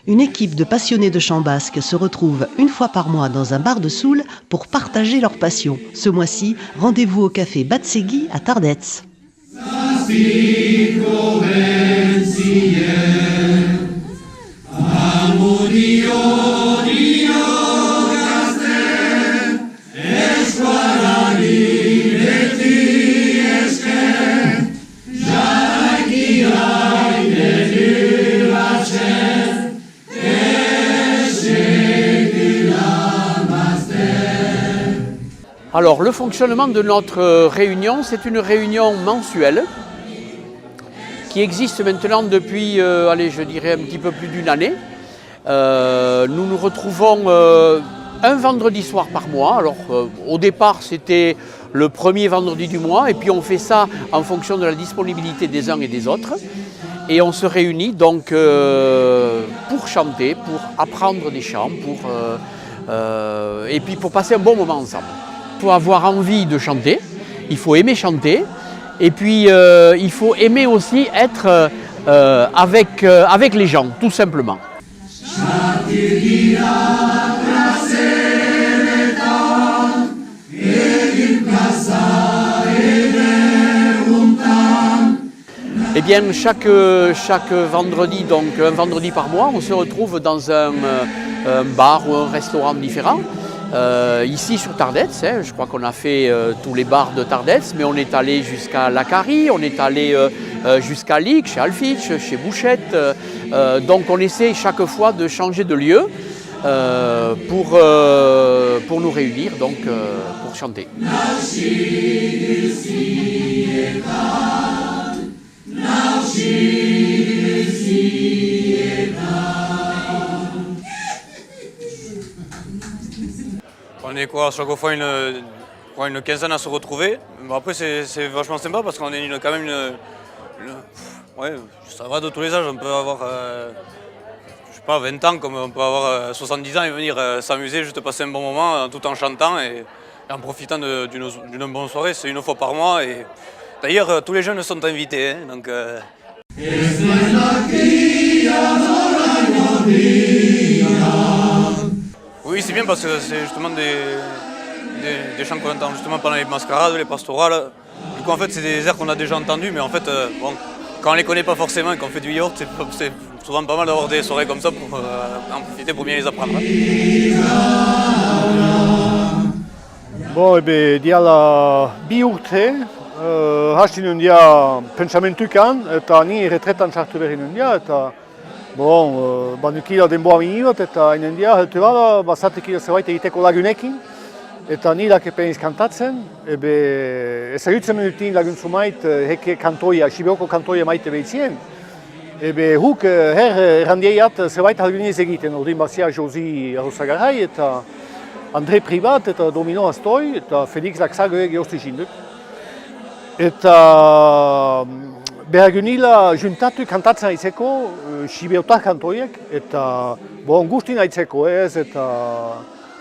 Une équipe de passionnés de chant basque se retrouve une fois par mois dans un bar de Soule pour partager leur passion. Ce mois-ci, rendez-vous au café Batsegui à Tardets. Alors, le fonctionnement de notre réunion, c'est une réunion mensuelle qui existe maintenant depuis, je dirais un petit peu plus d'une année. Nous nous retrouvons un vendredi soir par mois. Alors, au départ, c'était le premier vendredi du mois, et puis on fait ça en fonction de la disponibilité des uns et des autres. Et on se réunit donc pour chanter, pour apprendre des chants, et puis pour passer un bon moment ensemble. Il faut avoir envie de chanter, il faut aimer chanter, et puis il faut aimer aussi être avec les gens, tout simplement. Eh bien, chaque vendredi, donc un vendredi par mois, on se retrouve dans un bar ou un restaurant différent. Ici sur Tardets, je crois qu'on a fait tous les bars de Tardets, mais on est allé jusqu'à Lacari, on est allé jusqu'à Ligue, chez Alfitch, chez Bouchette. Donc on essaie chaque fois de changer de lieu pour nous réunir, donc pour chanter. On est quoi, chaque fois une quinzaine à se retrouver. Mais après c'est vachement sympa parce qu'on est quand même ouais, ça va de tous les âges. On peut avoir je sais pas, 20 ans comme on peut avoir 70 ans et venir s'amuser, juste passer un bon moment tout en chantant et en profitant d'une bonne soirée. C'est une fois par mois et d'ailleurs tous les jeunes sont invités. Donc, oui, c'est bien parce que c'est justement des chants qu'on entend justement pendant les mascarades, les pastorales. Du coup, en fait, c'est des airs qu'on a déjà entendus, mais en fait, bon, quand on les connaît pas forcément et qu'on fait du yaourt, c'est souvent pas mal d'avoir des soirées comme ça pour en profiter pour bien les apprendre. Bon, diala bi urte, hasi nundia pentsamentukan, eta ni retretan sartu berri nundia, eta bon, banukila denboa minibot, eta inendia heltu bada, bazatekila zerbait egiteko lagunekin, eta nirak epeniz kantatzen, ezagutzen minutin laguntzu mait, heke kantoia, Sibioko kantoia maite behitzien, huk errandieiat zerbait halguniz egiten, ordin bazia Josi Arrozagarai, eta André Privat, eta Domino Astoi, eta Felix Laxagoe gehostu jinduk. Eta behar gunila juntatu kantatzen aitzeko, Sibiotar kantoiek, eta bon, guztin aitzeko ez, eta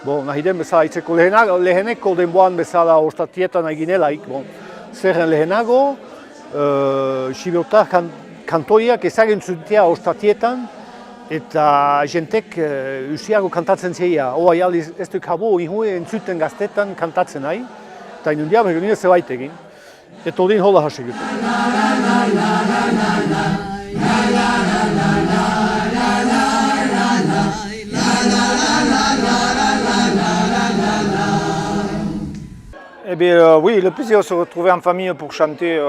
bon, nahi den bezala aitzeko leheneko denboan bezala ostatietan eginelaik, bon, zerren lehenago, Sibiotar kantoiak ezagen zutea ostatietan, eta jentek usiago kantatzen zeia, hoa jaliz ez duk habo, inhue entzuten gaztetan kantatzen nahi, eta inundia behar gunila zebait egin. Eta odin hola hasigut. Oui, le plaisir de se retrouver en famille pour chanter,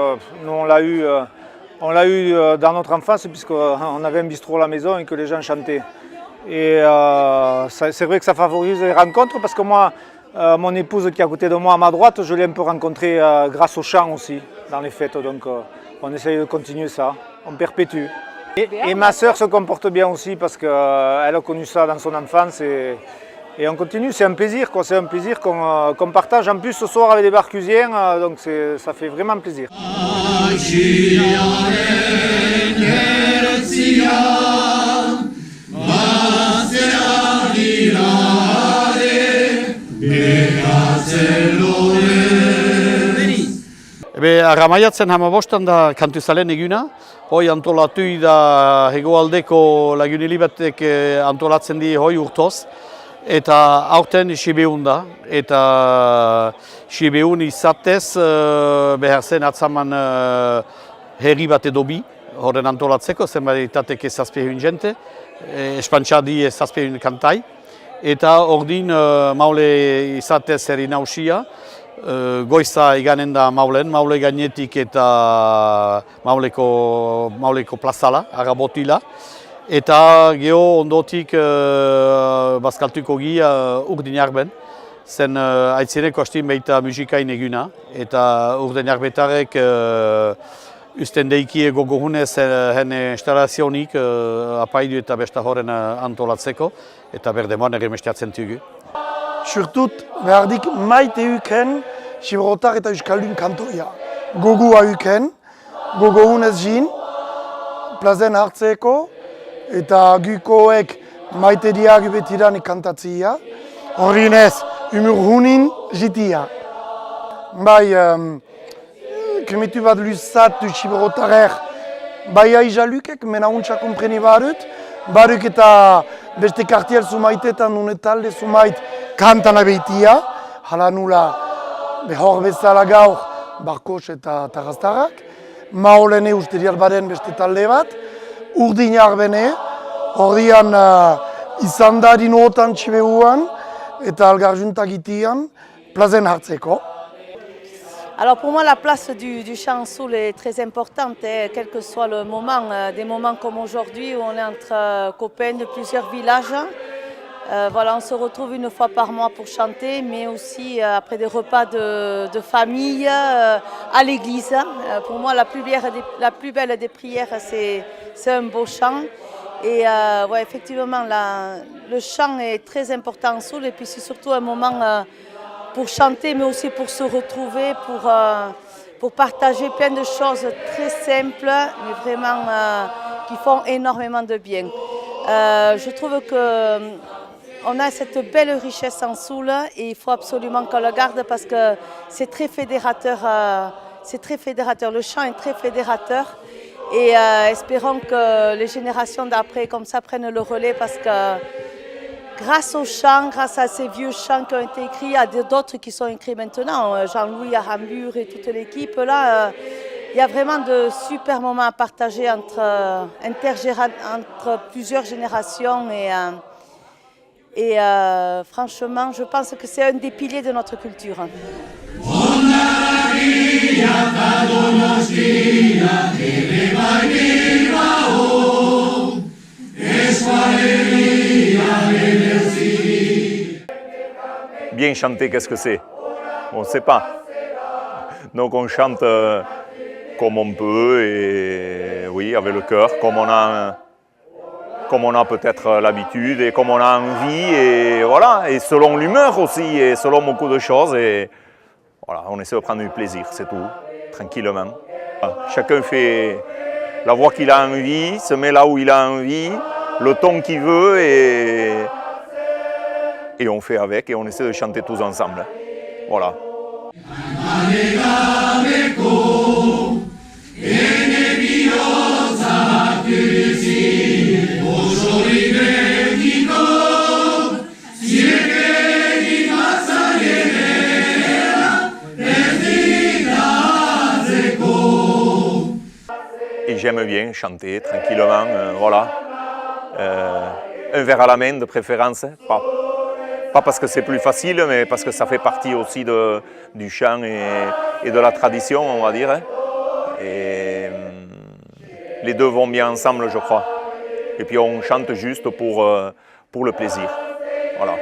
nous on l'a eu dans notre enfance puisqu'on avait un bistrot à la maison et que les gens chantaient. Et c'est vrai que ça favorise les rencontres parce que moi, mon épouse qui est à côté de moi à ma droite, je l'ai un peu rencontrée grâce au chant aussi dans les fêtes, donc on essaye de continuer ça, on perpétue. Et ma sœur se comporte bien aussi parce qu'elle a connu ça dans son enfance et on continue, c'est un plaisir, c'est un plaisir qu'on partage en plus ce soir avec des Barcusiens, donc ça fait vraiment plaisir. Arramaiatzen hamabostan da kantuzalen eguna. Hoi antolatu da hegoaldeko lagunili batek antolatzen di hoi urtoz. Eta aurten Sibeun da. Eta Sibeun izatez behar zen atzaman herri bat edo bi. Horren antolatzeko, zenbaitateke zazpehun jente. Espantxadi zazpehun kantai. Eta ordin maule izatez herri nausia. Goiza iganen da maulen, maule gainetik eta mauleko plazala, agabotila. Eta geho ondotik bazkaltuko gi urdinarben. Zen aitzineko hastin baita musikain eguna. Eta urdinarbetarek usten deikie gogohunez hene instalazionik apaidu eta besta horren antolatzeko. Eta berdemoan erremestiatzen tugu. Surtut behardik maite uken Sibrotar eta Euskaldun kantoia. Gogua uken, gogo hunez jin, plazen hartzeko, eta gukoek maite diag betiran kantatzia. Horrinez, umur hunin jitia. Bai, kremitu bat luzat du Sibrotarer, bai aijalukek, mena untsa kompreni barut, baruk eta beste kartiel zumaitetan unetalde zumait kantan abeitia, hala nula behor bezala gaur Barkos eta Tarraztarrak, maolene usterial baren beste talde bat, urdinar bene, ordian izan da dinotan txibeuan eta algar juntagitian plazen hartzeko. Alors pour moi la place du chant soul est très importante, quel que soit le moment, des moments comme aujourd'hui où on est entre copains de plusieurs villages. Voilà, on se retrouve une fois par mois pour chanter, mais aussi après des repas de famille, à l'église. Pour moi, la plus belle des prières, c'est un beau chant. Et ouais, effectivement, le chant est très important en soul, et puis c'est surtout un moment pour chanter, mais aussi pour se retrouver, pour partager plein de choses très simples, mais vraiment qui font énormément de bien. Je trouve que on a cette belle richesse en soul et il faut absolument qu'on la garde parce que c'est très fédérateur. Le chant est très fédérateur et espérons que les générations d'après comme ça prennent le relais parce que grâce au chant, grâce à ces vieux chants qui ont été écrits, il y a d'autres qui sont écrits maintenant. Jean-Louis Arambure et toute l'équipe là. Il y a vraiment de super moments à partager entre plusieurs générations et franchement, je pense que c'est un des piliers de notre culture. Bien chanter, qu'est-ce que c'est? On ne sait pas. Donc on chante comme on peut et oui, avec le cœur, comme on a peut-être l'habitude et comme on a envie et voilà, et selon l'humeur aussi et selon beaucoup de choses et voilà, on essaie de prendre du plaisir, c'est tout, tranquillement. Chacun fait la voix qu'il a envie, se met là où il a envie, le ton qu'il veut et on fait avec et on essaie de chanter tous ensemble. Voilà. Et j'aime bien chanter tranquillement, voilà. Un verre à la main de préférence, pas parce que c'est plus facile, mais parce que ça fait partie aussi du chant et de la tradition, on va dire. Et les deux vont bien ensemble, je crois. Et puis on chante juste pour le plaisir. Voilà.